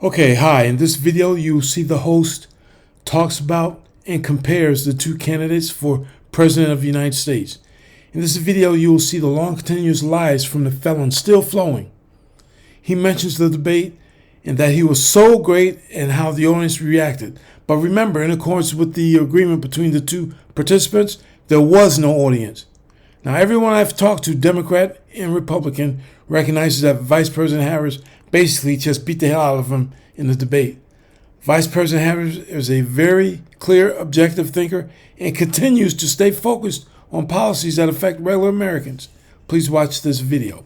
Okay, hi. In this video, you'll see the host talks about and compares the two candidates for President of the United States. In this video, you will see the long continuous lies from the felon still flowing. He mentions the debate and that he was so great and how the audience reacted. But remember, in accordance with the agreement between the two participants, there was no audience. Now, everyone I've talked to, Democrat and Republican, recognizes that Vice President Harris basically just beat the hell out of him in the debate. Vice President Harris is a very clear, objective thinker and continues to stay focused on policies that affect regular Americans. Please watch this video.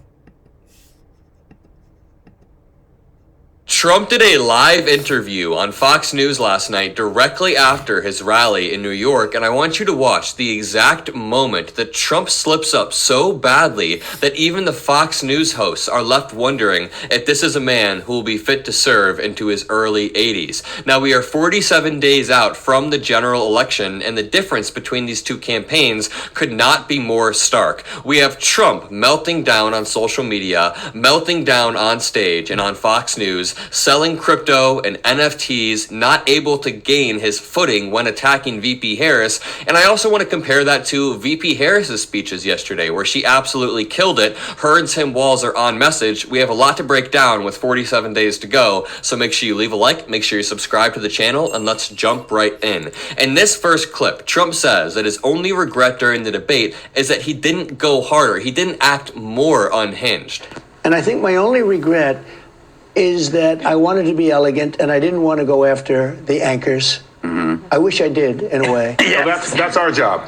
Trump did a live interview on Fox News last night directly after his rally in New York, and I want you to watch the exact moment that Trump slips up so badly that even the Fox News hosts are left wondering if this is a man who will be fit to serve into his early 80s. Now, we are 47 days out from the general election, and the difference between these two campaigns could not be more stark. We have Trump melting down on social media, melting down on stage and on Fox News, selling crypto and NFTs, not able to gain his footing when attacking VP Harris. And I also want to compare that to VP Harris's speeches yesterday, where she absolutely killed it. Her and Tim Walz are on message. We have a lot to break down with 47 days to go, so make sure you leave a like, make sure you subscribe to the channel, and let's jump right in. In this first clip, Trump says that his only regret during the debate is that he didn't go harder. He didn't act more unhinged. And I think my only regret is that I wanted to be elegant and I didn't want to go after the anchors. Mm-hmm. I wish I did, in a way. Yes. That's our job.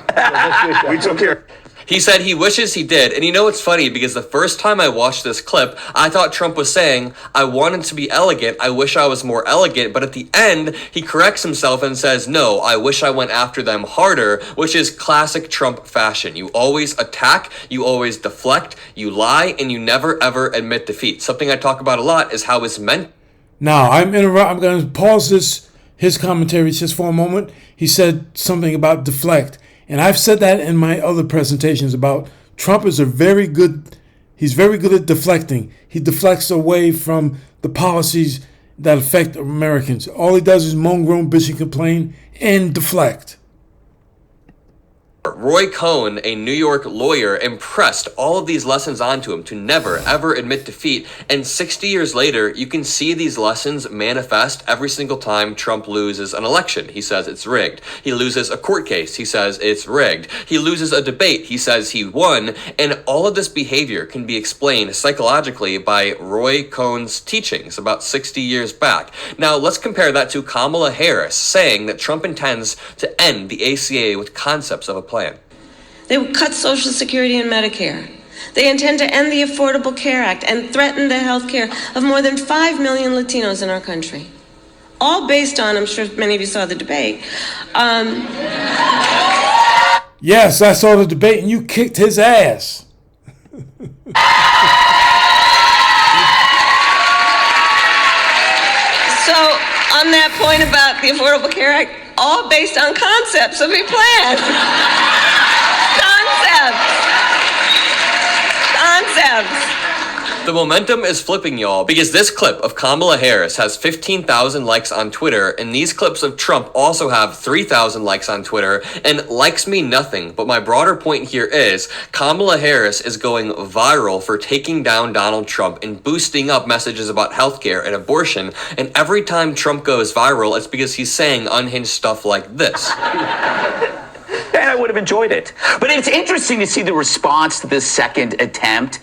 We took care. He said he wishes he did. And you know, it's funny because the first time I watched this clip, I thought Trump was saying, I wanted to be elegant. I wish I was more elegant. But at the end, he corrects himself and says, no, I wish I went after them harder, which is classic Trump fashion. You always attack, you always deflect, you lie, and you never ever admit defeat. Something I talk about a lot is how his men. Now, I'm going to pause his commentary just for a moment. He said something about deflect. And I've said that in my other presentations about Trump he's very good at deflecting. He deflects away from the policies that affect Americans. All he does is moan, groan, bitch, and complain and deflect. Roy Cohn, a New York lawyer, impressed all of these lessons onto him to never, ever admit defeat. And 60 years later, you can see these lessons manifest every single time Trump loses an election. He says it's rigged. He loses a court case. He says it's rigged. He loses a debate. He says he won. And all of this behavior can be explained psychologically by Roy Cohn's teachings about 60 years back. Now, let's compare that to Kamala Harris saying that Trump intends to end the ACA with concepts of a plan. They will cut Social Security and Medicare. They intend to end the Affordable Care Act and threaten the health care of more than 5 million Latinos in our country. All based on, I'm sure many of you saw the debate. Yes, I saw the debate and you kicked his ass. So, on that point about the Affordable Care Act, all based on concepts of a plan. Concepts. The momentum is flipping, y'all, because this clip of Kamala Harris has 15,000 likes on Twitter, and these clips of Trump also have 3,000 likes on Twitter, and likes mean nothing. But my broader point here is Kamala Harris is going viral for taking down Donald Trump and boosting up messages about healthcare and abortion, and every time Trump goes viral, it's because he's saying unhinged stuff like this. And I would have enjoyed it. But it's interesting to see the response to this second attempt.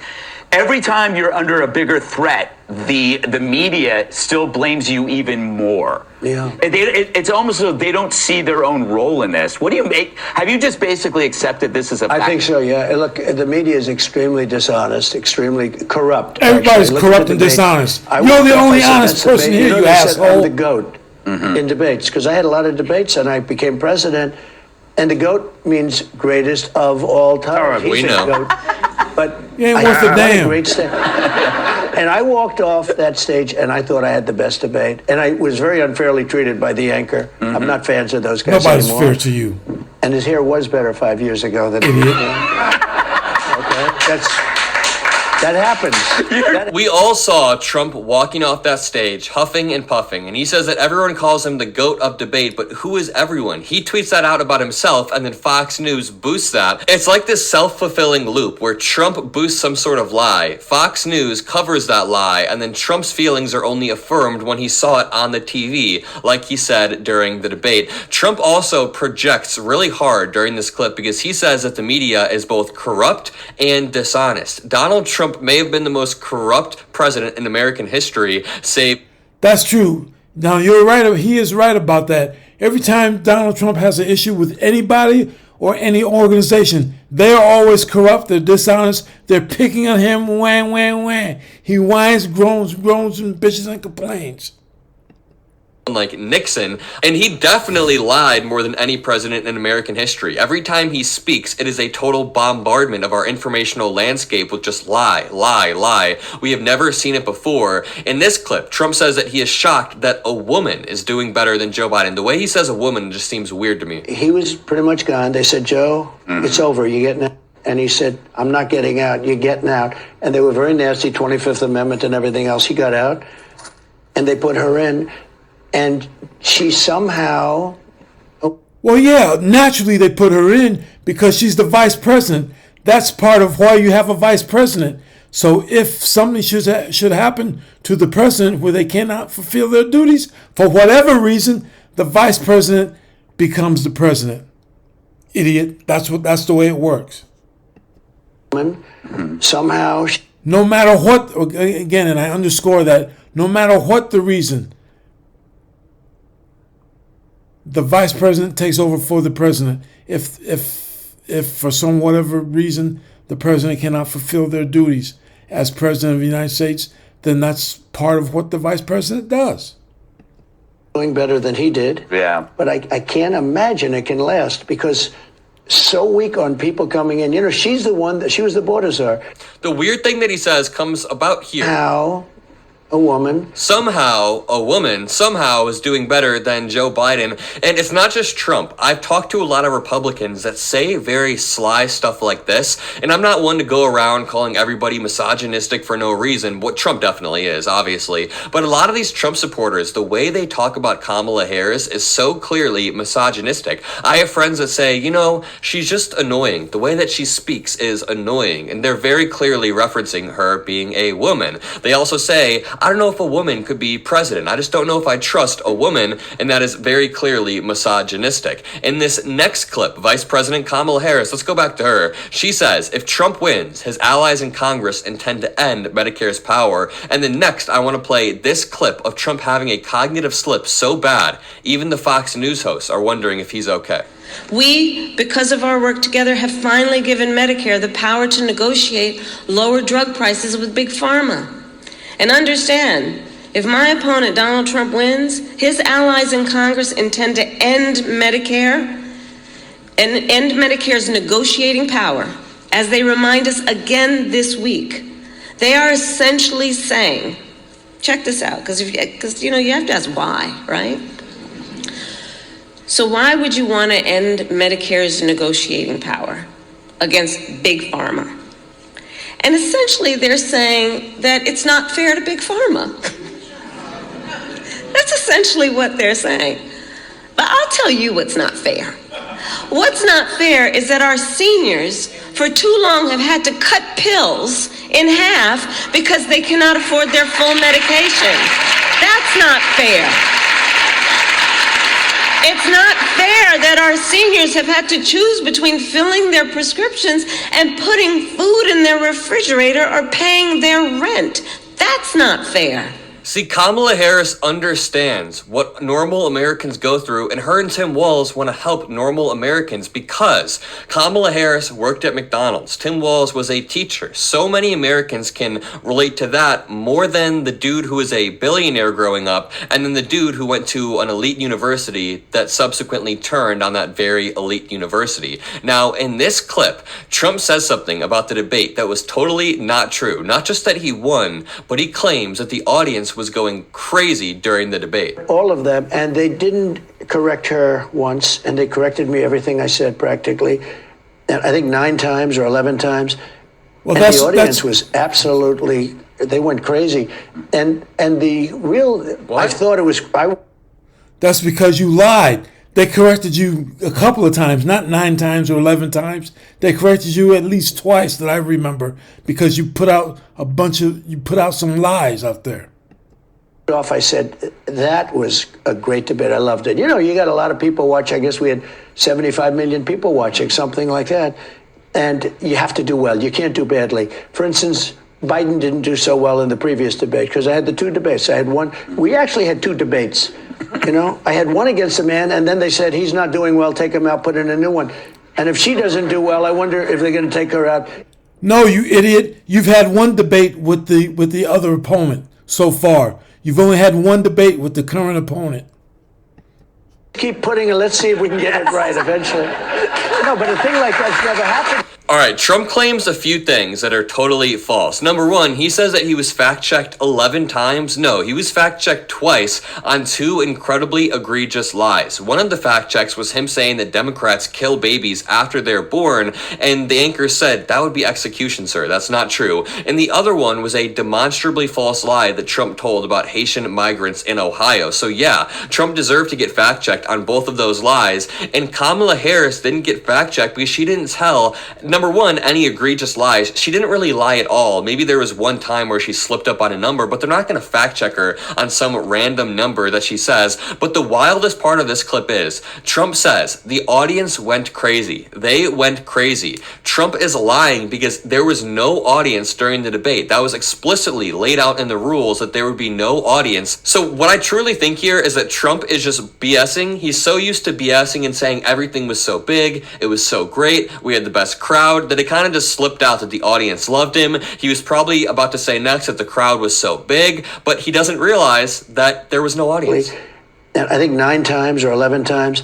Every time you're under a bigger threat, the media still blames you even more. Yeah. It's almost as though they don't see their own role in this. What do you make? Have you just basically accepted this as a fact? I think so, yeah. Look, the media is extremely dishonest, extremely corrupt. Everybody's corrupt and dishonest. You're the only honest person here, you asshole. I'm the GOAT in debates, because I had a lot of debates and I became president. And the GOAT means greatest of all time. All right, we know. GOAT. But you ain't worth a damn. Great stage. And I walked off that stage and I thought I had the best debate. And I was very unfairly treated by the anchor. Mm-hmm. I'm not fans of those guys Nobody's anymore. fair to you. And his hair was better 5 years ago than idiot. Okay, That happens. We all saw Trump walking off that stage, huffing and puffing, and he says that everyone calls him the GOAT of debate, but who is everyone? He tweets that out about himself, and then Fox News boosts that. It's like this self-fulfilling loop where Trump boosts some sort of lie, Fox News covers that lie, and then Trump's feelings are only affirmed when he saw it on the TV, like he said during the debate. Trump also projects really hard during this clip because he says that the media is both corrupt and dishonest. Donald Trump may have been the most corrupt president in American history, save... That's true. Now, you're right. He is right about that. Every time Donald Trump has an issue with anybody or any organization, they are always corrupt. They're dishonest. They're picking on him. Wham, wham, wham. He whines, groans, and bitches and complains. Like Nixon, and he definitely lied more than any president in American history. Every time he speaks, it is a total bombardment of our informational landscape with just lie, lie, lie. We have never seen it before. In this clip, Trump says that he is shocked that a woman is doing better than Joe Biden. The way he says a woman just seems weird to me. He was pretty much gone. They said, Joe, it's over. You're getting out. And he said, I'm not getting out. You're getting out. And they were very nasty, 25th Amendment and everything else. He got out, and they put her in. And she somehow... Well, yeah, naturally they put her in because she's the vice president. That's part of why you have a vice president. So if something should happen to the president where they cannot fulfill their duties, for whatever reason, the vice president becomes the president. Idiot. That's the way it works. Somehow... No matter what, again, and I underscore that, no matter what the reason, the vice president takes over for the president. If for some whatever reason the president cannot fulfill their duties as president of the United States, then that's part of what the vice president does. Doing better than he did. Yeah. But I can't imagine it can last because so weak on people coming in. You know, she was the border czar. The weird thing that he says comes about here. How a woman somehow is doing better than Joe Biden. And it's not just Trump. I've talked to a lot of Republicans that say very sly stuff like this. And I'm not one to go around calling everybody misogynistic for no reason. What Trump definitely is, obviously. But a lot of these Trump supporters, the way they talk about Kamala Harris is so clearly misogynistic. I have friends that say, you know, she's just annoying. The way that she speaks is annoying. And they're very clearly referencing her being a woman. They also say, I don't know if a woman could be president. I just don't know if I trust a woman, and that is very clearly misogynistic. In this next clip, Vice President Kamala Harris, let's go back to her. She says, if Trump wins, his allies in Congress intend to end Medicare's power. And then next, I want to play this clip of Trump having a cognitive slip so bad, even the Fox News hosts are wondering if he's okay. We, because of our work together, have finally given Medicare the power to negotiate lower drug prices with Big Pharma. And understand, if my opponent, Donald Trump, wins, his allies in Congress intend to end Medicare and end Medicare's negotiating power, as they remind us again this week. They are essentially saying, check this out, because you have to ask why, right? So why would you want to end Medicare's negotiating power against Big Pharma? And essentially, they're saying that it's not fair to Big Pharma. That's essentially what they're saying. But I'll tell you what's not fair. What's not fair is that our seniors, for too long, have had to cut pills in half because they cannot afford their full medication. That's not fair. It's not fair that our seniors have had to choose between filling their prescriptions and putting food in their refrigerator or paying their rent. That's not fair. See, Kamala Harris understands what normal Americans go through, and her and Tim Walz want to help normal Americans because Kamala Harris worked at McDonald's. Tim Walz was a teacher. So many Americans can relate to that more than the dude who was a billionaire growing up and then the dude who went to an elite university that subsequently turned on that very elite university. Now, in this clip, Trump says something about the debate that was totally not true. Not just that he won, but he claims that the audience was going crazy during the debate. All of them, and they didn't correct her once, and they corrected me everything I said practically, and I think 9 times or 11 times. Well, and the audience was absolutely, they went crazy. And the real, What? I thought it was, that's because you lied. They corrected you a couple of times, not 9 times or 11 times. They corrected you at least twice that I remember, because you put out some lies out there. I said, that was a great debate. I loved it. You know, you got a lot of people watch. I guess we had 75 million people watching, something like that. And you have to do well. You can't do badly. For instance, Biden didn't do so well in the previous debate because I had the 2 debates. I had one. We actually had 2 debates. You know, I had one against a man, and then they said, he's not doing well, take him out, put in a new one. And if she doesn't do well, I wonder if they're going to take her out. No, you idiot. You've had one debate with the other opponent so far. You've only had one debate with the current opponent. Keep putting it. Let's see if we can get it right eventually. No, but a thing like that's never happened. All right, Trump claims a few things that are totally false. Number one, he says that he was fact-checked 11 times. No, he was fact-checked twice on 2 incredibly egregious lies. One of the fact-checks was him saying that Democrats kill babies after they're born, and the anchor said, that would be execution, sir. That's not true. And the other one was a demonstrably false lie that Trump told about Haitian migrants in Ohio. So yeah, Trump deserved to get fact-checked on both of those lies, and Kamala Harris didn't get fact-checked because she didn't tell, number one, any egregious lies. She didn't really lie at all. Maybe there was one time where she slipped up on a number, but they're not going to fact check her on some random number that she says. But the wildest part of this clip is, Trump says, the audience went crazy. They went crazy. Trump is lying because there was no audience during the debate. That was explicitly laid out in the rules that there would be no audience. So what I truly think here is that Trump is just BSing. He's so used to BSing and saying everything was so big, it was so great, we had the best crowd, that it kind of just slipped out that the audience loved him. He was probably about to say next that the crowd was so big, but he doesn't realize that there was no audience. I think 9 times or 11 times.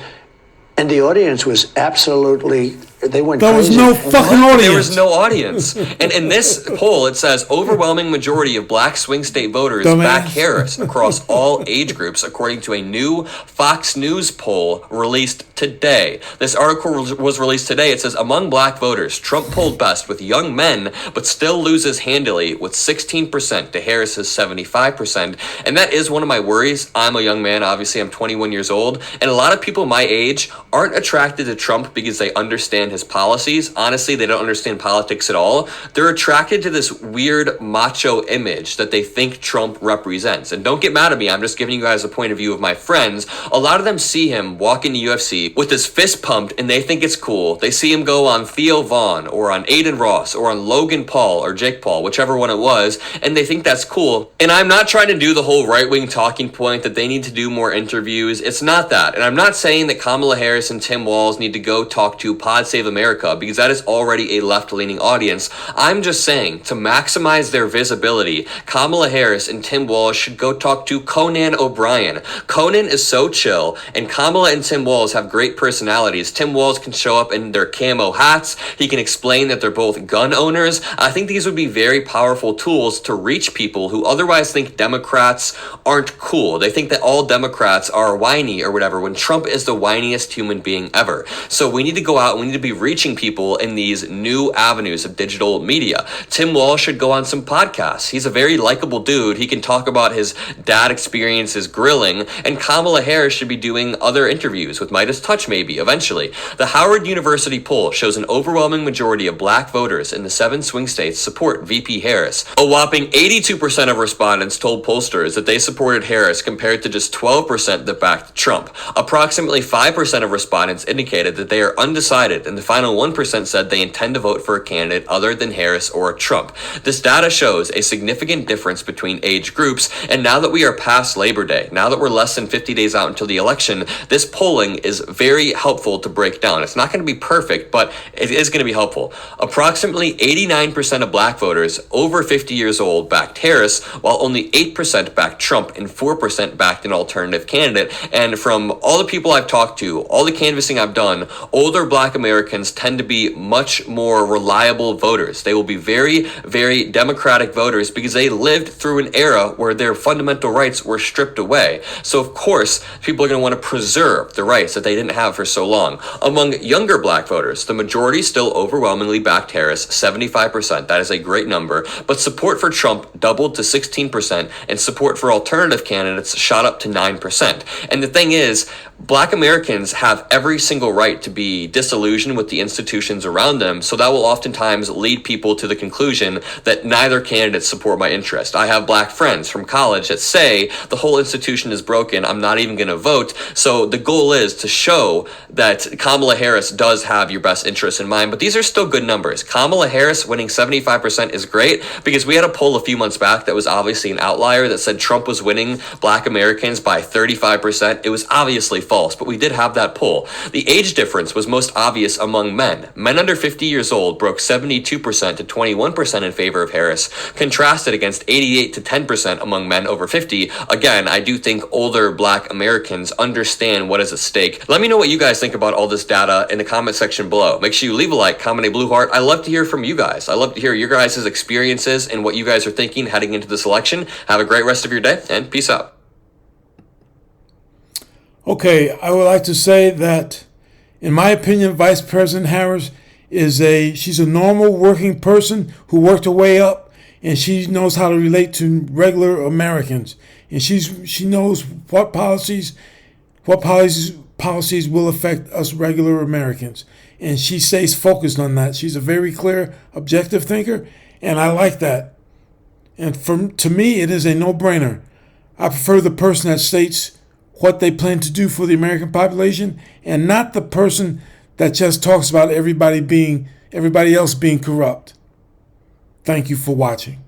And the audience was absolutely, they went There crazy. was no fucking audience. There was no audience. And in this poll, it says overwhelming majority of black swing state voters back Harris across all age groups, according to a new Fox News poll released today. This article was released today. It says among black voters, Trump polled best with young men, but still loses handily with 16% to Harris's 75%. And that is one of my worries. I'm a young man. Obviously, I'm 21 years old. And a lot of people my age aren't attracted to Trump because they understand his policies. Honestly, they don't understand politics at all. They're attracted to this weird macho image that they think Trump represents. And don't get mad at me, I'm just giving you guys a point of view of my friends. A lot of them see him walk in the UFC with his fist pumped and they think it's cool. They see him go on Theo Vaughn or on Aiden Ross or on Logan Paul or Jake Paul, whichever one it was, and they think that's cool. And I'm not trying to do the whole right-wing talking point that they need to do more interviews. It's not that. And I'm not saying that Kamala Harris and Tim Walz need to go talk to Pod Save America because that is already a left-leaning audience. I'm just saying, to maximize their visibility, Kamala Harris and Tim Walz should go talk to Conan O'Brien. Conan is so chill, and Kamala and Tim Walz have great personalities. Tim Walz can show up in their camo hats. He can explain that they're both gun owners. I think these would be very powerful tools to reach people who otherwise think Democrats aren't cool. They think that all Democrats are whiny or whatever, when Trump is the whiniest human being ever. So we need to go out and we need to be reaching people in these new avenues of digital media. Tim Walz should go on some podcasts. He's a very likable dude. He can talk about his dad experiences grilling, and Kamala Harris should be doing other interviews with Midas Touch maybe, eventually. The Howard University poll shows an overwhelming majority of black voters in the 7 swing states support VP Harris. A whopping 82% of respondents told pollsters that they supported Harris compared to just 12% that backed Trump. Approximately 5% of respondents indicated that they are undecided, and the final 1% said they intend to vote for a candidate other than Harris or Trump. This data shows a significant difference between age groups, and now that we are past Labor Day, now that we're less than 50 days out until the election, this polling is very helpful to break down. It's not going to be perfect, but it is going to be helpful. Approximately 89% of black voters over 50 years old backed Harris, while only 8% backed Trump and 4% backed an alternative candidate. And from all the people I've talked to, all the canvassing I've done, older black Americans Americans tend to be much more reliable voters. They will be very, very democratic voters because they lived through an era where their fundamental rights were stripped away. So of course, people are going to want to preserve the rights that they didn't have for so long. Among younger black voters, the majority still overwhelmingly backed Harris, 75%. That is a great number. But support for Trump doubled to 16%, and support for alternative candidates shot up to 9%. And the thing is, black Americans have every single right to be disillusioned with the institutions around them, so that will oftentimes lead people to the conclusion that neither candidate support my interest. I have black friends from college that say the whole institution is broken, I'm not even going to vote. So the goal is to show that Kamala Harris does have your best interest in mind, but these are still good numbers. Kamala Harris winning 75% is great because we had a poll a few months back that was obviously an outlier that said Trump was winning black Americans by 35%. It was obviously false, but we did have that poll. The age difference was most obvious among men. Men under 50 years old broke 72% to 21% in favor of Harris, contrasted against 88 to 10% among men over 50. Again, I do think older black Americans understand what is at stake. Let me know what you guys think about all this data in the comment section below. Make sure you leave a like, comment a blue heart. I love to hear from you guys. I love to hear your guys' experiences and what you guys are thinking heading into this election. Have a great rest of your day, and peace out. Okay, I would like to say that, in my opinion, Vice President Harris she's a normal working person who worked her way up, and she knows how to relate to regular Americans, and she knows what policies will affect us regular Americans, and she stays focused on that. She's a very clear, objective thinker, and I like that. And to me, it is a no-brainer. I prefer the person that states what they plan to do for the American population, and not the person that just talks about everybody else being corrupt. Thank you for watching.